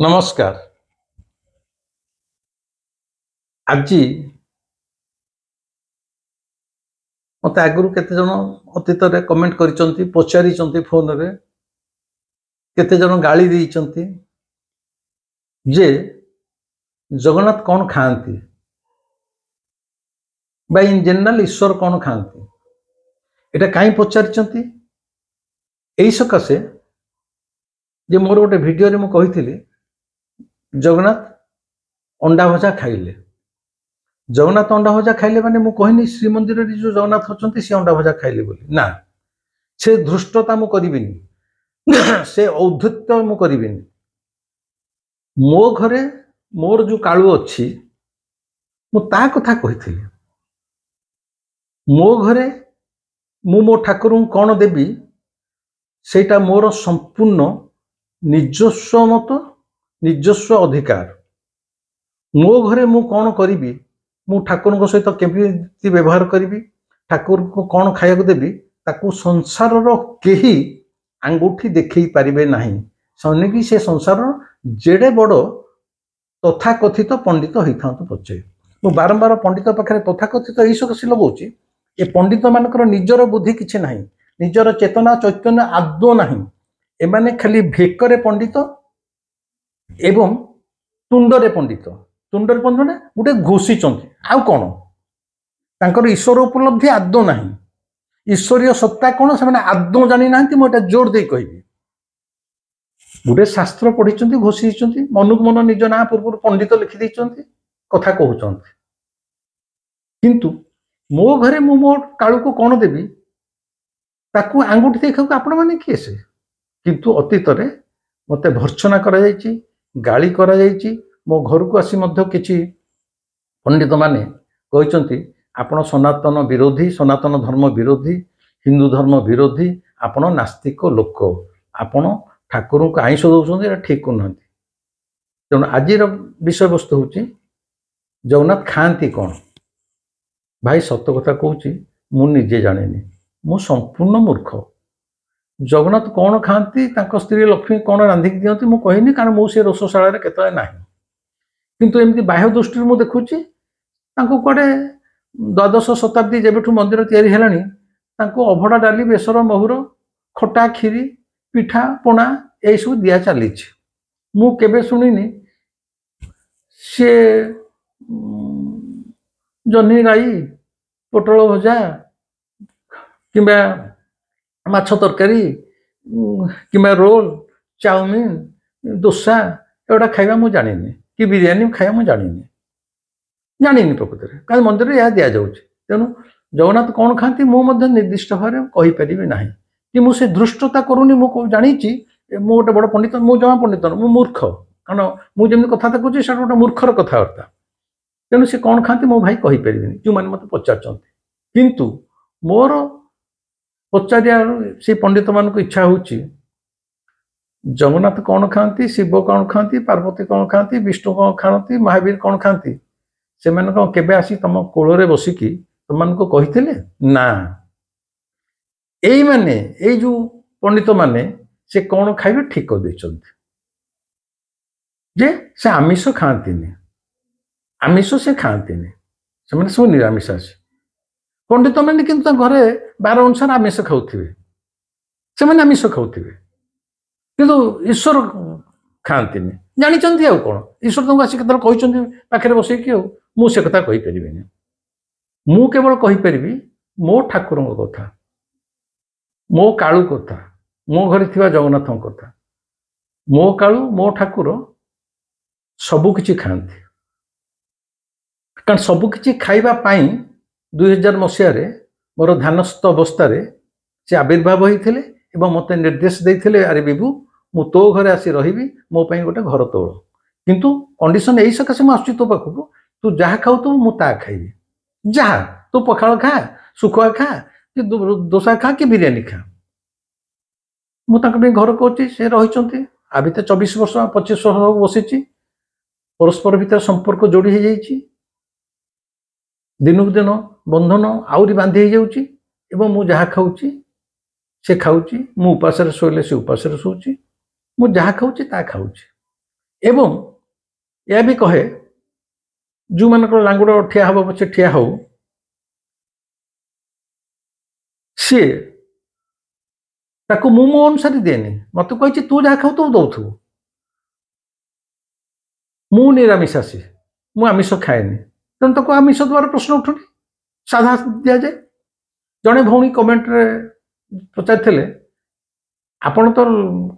नमस्कार। आज मत आगु केते जन अतीत रे कमेंट करिसंती पचारिसंती फोन रे केते जन गाली देइसंती जे जगन्नाथ कौन खाती बा इन जनरल ईश्वर कौन खाती एटा कहीं पचारिसंती एई सकाशे जे मोर गोटे वीडियो रे मु कहिथिली जगन्नाथ अंडा भजा खाइले जगन्नाथ अंडा भजा खाइले माने मु कहनी श्रीमंदिर रे जो जगन्नाथ होचंती से अंडा भजा खाइले बोली ना से धृष्टता मु करिबिनी से औद्धत्य मु करिबिनी मो घरे मोर जो काळू अछि मु ता कथा कहिथिली मो घरे मु मो ठाकुर कौन देवी सेटा मोर संपूर्ण निजस्व मत निजस्व अधिकार मो घरे मु कौन करी मु ठाकुर सहित केमती व्यवहार करी ठाकुर को कौन खाया देवी ताकू संसार केही आंगुठी देखई पारिबे नाही सने से संसार जेडे बड़ तथाकथित पंडित होता पचे मु बारंबार पंडित पाखे तथाकथित यही सकाशे लगाऊँ ये पंडित मानकर निजर बुद्धि किछि नाही निजर चेतना चैतन्य आदौ नाही एमाने खाली भेकरे पंडित एवं तुंडरे पंडित ने गोटे घोषिचंती आउ कौन तांकर ईश्वर उपलब्धि आदौ नाही ईश्वरीय सत्ता कौन से आदौ जानी ना मुझे जोर दे कहि गोटे शास्त्र पढ़ी घोषिचंती मनुक मन निज ना पूर्व पंडित लिखि देइचंती कथा कहउचंती किंतु मो घरे मु मो काळू को कौन देवी ताकू आंगुठी देखा आपण माने किए से किंतु अतीत रे मते भर्त्सना करा जायछि गाली करा जायछि मो घर को आसी मध्य किछि पंडित माने कहउचंती आपण सनातन विरोधी सनातन धर्म विरोधी हिंदू धर्म विरोधी आपण नास्तिक लोक आपण ठाकुर को आइंस दउछंती एटा ठीक को नहंती तेणु आज विषय वस्तु होछि जगन्नाथ खाती कौन भाई सत कथा कहूँ मु निजे जाने मु संपूर्ण मूर्ख जगन्नाथ कौन खाती स्त्री लक्ष्मी कौन रांधिक दिखती मु कहनी कारण मु से रोषशाला केतले ना किंतु एमती बाह्य दृष्टि मु देखुची कड़े द्वादश शताब्दी जेबेठू मंदिर तैयारी हेलानी अभड़ा डाली बेसर महुर खटा खीरी पिठा पणा यही सब दिया चली मु केबे सुनिनी से जह्नी राई पोटल भजा किंबा माछ तरकारी किंबा रोल चाउमिन डोसा एगुड़ा खाଇବା मु जानिनी कि बिरियानी खाଇବା मु जानिनी प्रकृति में कहीं मंदिर यह दि जाऊँ तेणु जगन्नाथ कौन खाती मु निर्दिष्ट भाव कहीपरि ना कि मुझे धृष्टता करूनी मु जानी मु गोटे बड़ पंडित मु जमा पंडित मु मूर्ख कारण मुझे कथा कहूँ से गोटे मूर्खर कथबार्ता तेणु से कौन खाती मो भाई कहीपरि जो मैंने मत पचार किंतु मोर पचारिया से पंडित मान इच्छा हो जगन्नाथ कौन खाती शिव कौन खाती पार्वती कौन खाती विष्णु कौन खाती महावीर कौन खाती से केबे आसी तुम कोल बसिकी तुम कही ना यही माने ये जो पंडित माने से कौन खाइबे ठीक कर देछंती जे से आमिष खाती आमिष से खाती से सब निरामिषासी पंडित मैंने किंतु घरे 12 अनुसार आमिष खाऊे से आमिष खाऊे किंतु ईश्वर खाती जानी आउ कौन ईश्वर तुमको आसिक कहते पाखे बसैकी मुझे कथा कहीपरि मु केवल कहीपरि मो ठाकुर कथा मो काळू कथा मो घरे थिबा जगन्नाथ कथा मो काळू मो ठाकुर सबुकिछि खाती कारण सबुकिछि खाइबा पाई 2000 मसीह मोर ध्यानस्थ अवस्था से आविर्भाव होते एवं मत निर्देश देते अरे विभु मु तो घरे आसी रही मो पाई गोटे घर तोड़ किंतु कंडीशन यही सकाशे मुझे तो पाखक तू जहाँ खाऊ तो मु ता खाइबी जहाँ तू पखाड़ खा सुखुआ खा कि दोसा खा कि बिरियानी खा मु घर कौची से रही आ भीतर 24 वर्ष 25 वर्ष बसी परस्पर भीतर संपर्क जोड़ी हो जाइए दिनक दिन बंधन आउरी बांधी जाऊँगी एवं मु जहाँ खाऊँ से खाऊँ मु उपास शोले से उपास शोची मु जहाँ खाऊँ ता खाऊँ एवं यह भी कहे जो मानक लांगुड़ ठिया हम पचे ठिया हो सी ताको मु मो अनुसार देनी मत कही तू जहाँ खाऊ तू दौथु मु निरामिषासी मु आमिष खाएनि तेणु ताको आमिष द्वारा प्रश्न उठुनी साधा दि जाए जड़े भौणी कमेंट रे पचारि आपण तो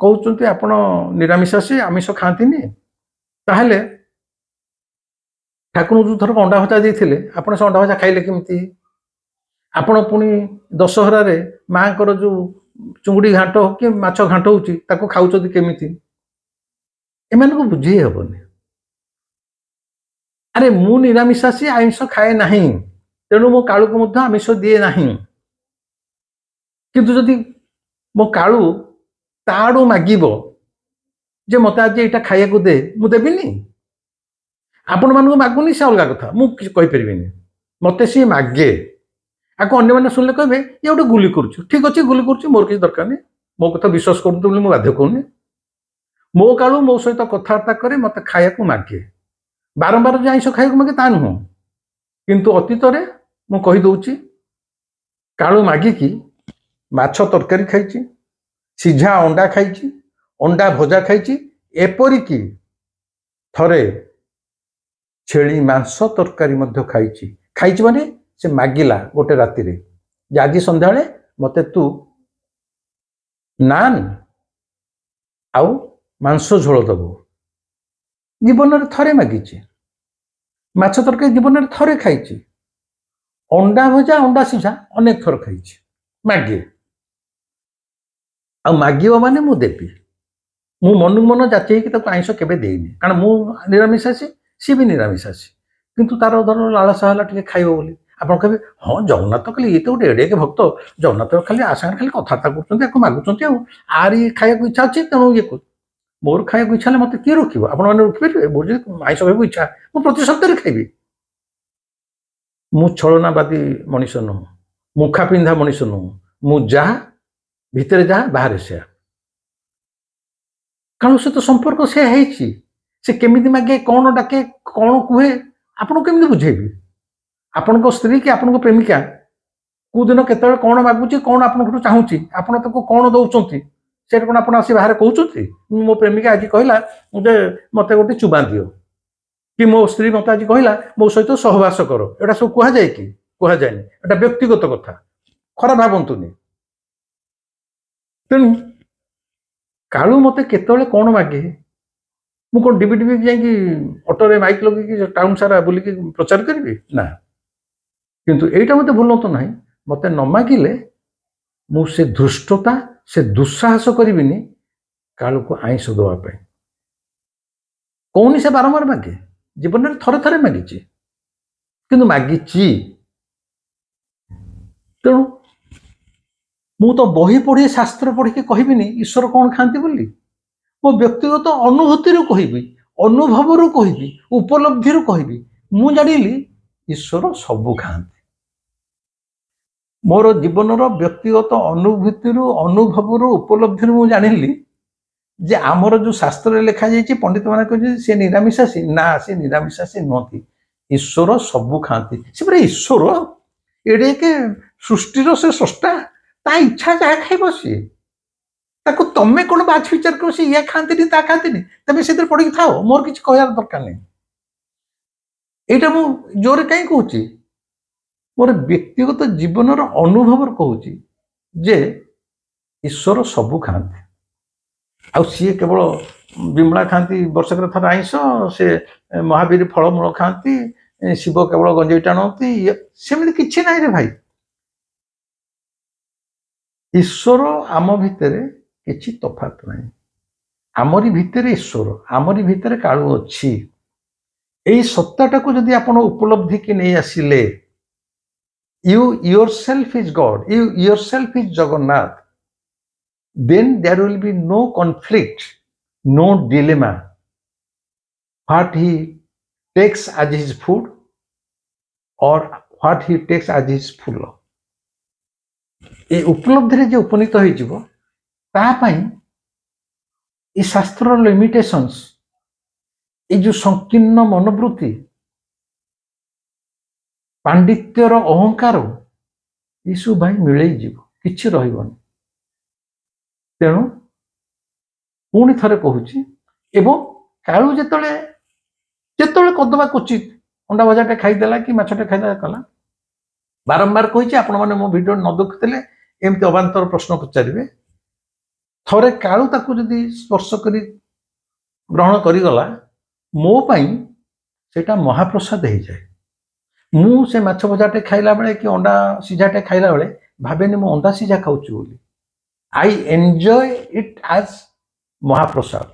कहते आपण निरामिषासी आमिष खाती ताहले ठाकुर जो थर अंडा भजा देते आपण से अंडा भजा खाइले केमती आपण पुणी दशहरा रे माँ जो चुंगुड़ी घाट कि माछ घाट हो खाऊ केमी एम को बुझे हेनी अरे मु निरामिषासी आमिष खाए ना तेणु मो कालू को आमिष दिए ना किंतु जदि मो कालू ताड़ू मागिब जे मत आज यहाँ खाया दे मु देविनी आपण मानक मागुनी से अलग कथा मुझे मत सी मागे आपको अन्य मैंने शुणिले कहे ये गोटे गुली करुच ठीक अच्छे गुली करुच मोर किसी दरकार नहीं मो कथा विश्वास करूँ मुझे बाध्य कहूनी मो कालू मो सहित कथबार्ता करे मत खाया मागे बारंबार जो आइंष खाया मागे ता नुह किंतु अतीत मु कहीदे कालू मागिकी माछ तरकारी खाई सीझा अंडा खाई अंडा भजा खाई एपरिकी थरे छेली मांस तरकारी खाई माने से मागिला गोटे राति रे आज संध्या मते तू नान आउ मांस झोल दबु जीवन में थरे मागिची माछ तरकारी जीवन में थरे खाई अंडा भजा अंडा सीझा अनेक थर खाई मागे आ मागिब माने मु देवी मु मन मन जाचे आइंष केबे देनी कारण मु निरामिषासी सी भी निरामिषासी किंतु तार धर लालसा है खाइब बोली आप कहे हाँ जगन्नाथ खाली ये तो गोटे एड़े के भक्त जगन्नाथ खाली आसार खाली कथबार्ता कर मागुंट आरी खाया इच्छा अच्छे तेणु ये मोर खाया इच्छा मत किए रोक आप रोकपारे मोर जो आइंष खाया इच्छा मुझे प्रति सप्ताह खाइबी मु छलनावादी मनीष नुह मुखा पिंधा मनीष नुह मु जहा भितर जहा बाहर से कारण से तो संपर्क से केमिति मागे कौन डाके कौन कहे आपन केमिति बुझेबी आपण स्त्री कि आपण प्रेमिका कौ दिन केत कौन मागुची कौन आपन चाहूँगी आपड़ ताको कौन दौरान से कौन आप बाहर कहते मो प्रेमिका आज कहला जे मत गोटे चुबा दियो कि मो स्त्री मत आज कहला मो सहित सहवास कर एटा सब कहुए कि कहुए एटा व्यक्तिगत कथा खराब भावतुनि तेणु कालू मत केतले कौन मागे मु कौन डिबी डिबी जाकि ऑटो माइक लगे टाउन सारा बुलिकी प्रचार करी ना किंतु एटा मत भूल तो ना मत न मागिले मु से धृष्टता से दुस्साहस करी कालू को आइंष देवाई कौन से बारंबार मागे जीवन में थरे थरे मागी किंतु मागी तेणु मु तो बही पढ़ी शास्त्र पढ़ी कहबिनी ईश्वर कौन खाती बोली मो व्यक्तिगत अनुभूति कहबी अनुभव रू कहबी उपलब्धि रू कहबी मु जानिली ईश्वर सबू खाती मोर जीवन व्यक्तिगत अनुभूति अनुभव उपलब्धि मु जानिली जे आमर जो शास्त्र लिखा जाइए पंडित मैंने कहते सी निरामिषासी ना सी निरामिषासी नुहति ईश्वर सबू खाती से पूरा ईश्वर एड़े के सृष्टिर से स्रष्टा ता इच्छा जहाँ खाइब सी ताको तमें कौन बाछ विचार कर सी या खाती ता खाती तमें से पढ़ी था मोर किसी कह दरकार नहीं यहाँ मुझे जोर कहीं कहूँ मोर व्यक्तिगत जीवन अनुभव कहूँ जे ईश्वर सबू खाती आउ सी केवल विमला खाती वर्षक थर आइंष से महावीर फलमूल खाती शिव केवल गंजेई टाणती सेमती किसी ना रे भाई ईश्वर आम भितर किसी तफात नहीं आमरी भितर ईश्वर आमरी भितर कालू अच्छी यही सत्ताटा को जदि आप उपलब्धि की नहीं आसिले you yourself is God you yourself is Jagannath then there will be no conflict, no dilemma. What he takes as his food or what he takes as his full. ये उपलब्धि रे जो उपनीत हो जीवो ता पई ई शास्त्र लिमिटेशंस ये जो संकीर्ण मनोवृत्ति पांडित्यर अहंकार ये सब भाई मिले किछि रहिबनी। तेणु पुणी थरे कहूची एवं कालू जेतले करदबा क्वचित अंडा भजाटे खाईदेला कि माछटे खाईदेला कला बारंबार कही आपण मैंने मो भिडियो न देखुले एमती अबांतर प्रश्न पचारे थरे कालू ताकू जदि स्पर्श करी ग्रहण करीगला मो पाई सेटा महाप्रसाद हो जाए। मु से माछ भजाटे खाइला बेले कि अंडा सीझाटे खाइला बेले भावेनी मु अंडा सीझा खाऊची बोली। आई एंजॉय इट एज महाप्रसाद।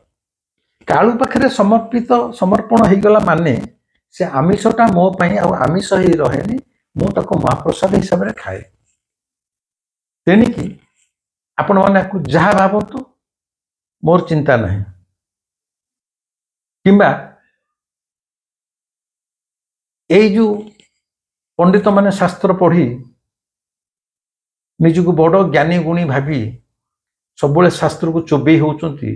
कालू पाखे समर्पण हो गला माने से आमिषटा मो पाई आमिष ही रहे मु ताको महाप्रसाद हिसाब से खाए। तेणिकी आपण मैंने जहाँ भावतु मोर चिंता नहीं किंबा यही जो पंडित माने शास्त्र पढ़ी निजको बड़ ज्ञानी गुणी भावी सब शास्त्र को चोबई होती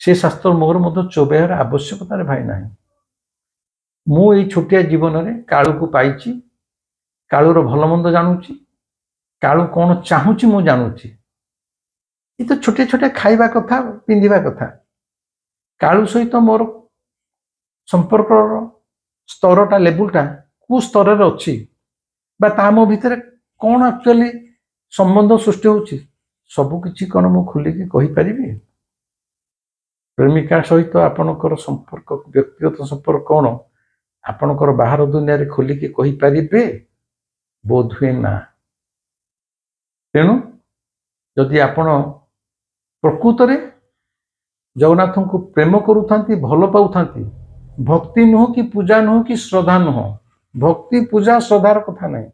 से शास्त्र मोर मत चोबेयर आवश्यकता भाई ना। मु ये छोटिया जीवन में कालू को पाई कालूर भल मंद जानूची कालू कौन चाहूची मु जानूची। ये तो छोटे छोटे खाइबा कथा पिंधिबा कथा कालू सहित मोर संपर्क स्तरटा लेवलटा कु स्तर अच्छी मो भितर कौन एक्चुअली संबंध सृष्टि होची सबकि कौन मु खुलिकी कहि परिबी। प्रेमिका सहित आपणकर संपर्क व्यक्तिगत संपर्क कौन आपणकर बाहर दुनिया रे खोलिकी कहि परिबे बोध हुए ना। तेणु जदि आपण प्रकृत रे जगन्नाथ को प्रेम करूथांती भल पाउथांती भक्ति नुह कि पूजा नुह कि श्रद्धा नुह भक्ति पूजा श्रद्धार कथा नहीं।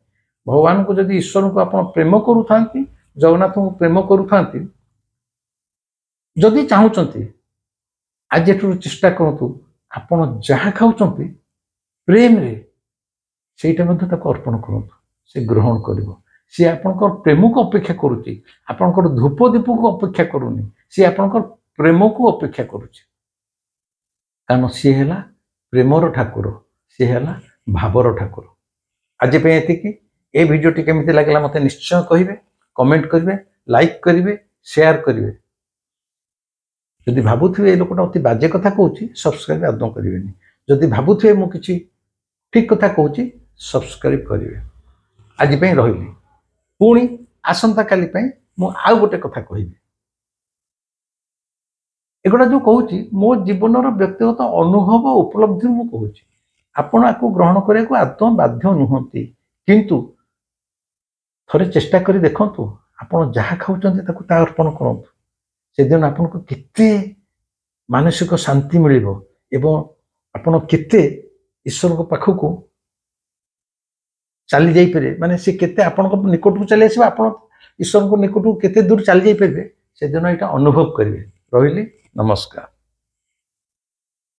भगवान को जदि ईश्वर को आपण प्रेम करूथांती जगन्नाथ को प्रेम करूथांती जदि चाहूचंती आज चेष्टा करतु आपण जहाँ खाऊचंती प्रेम रे सेटा मध्ये ताको अर्पण करतु से ग्रहण करिवो। सी आपनकर प्रेम को अपेक्षा करुची आपनकर धूप दीप को अपेक्षा करूनी सी आपनकर प्रेम को अपेक्षा करुची कारण सी है प्रेमर ठाकुर सी है भावर ठाकुर। आज पे एतिकी ए वीडियोटी केमिति लागला मते निश्चय कहिबे कमेंट करिवे लाइक करिवे शेयर करिवे। जदि भाबुथिबे ए लोकटा अति बाजे कथा कहूची सब्सक्राइब आदौ करिवेनी जदि भाबुथिबे मु किछि ठीक कथा कहूची सब्सक्राइब करिवे। आज पे रहिली पुणी आसंता काली पे मु आउ गोटे कथा कहिबी। एगुड़ा जो कहूची मो जीवन व्यक्तिगत अनुभव उपलब्धि मु कहूची आपण आपको ग्रहण करने को आदौ बाध्य नुहति किंतु थरे चेष्टा करी देखंतु आपण जहाँ खाऊचंती ताकू ता अर्पण करंतु से दिन आपन को केते मानसिक शांति मिलिबो एवं आपण केते ईश्वर को पाखको चली जाई पारे माने से केते आपण को निकट को चली आसीबा आपण ईश्वर को निकट को केते दूर चली जाई पारे से दिन एटा अनुभव करिवे। रहिली नमस्कार।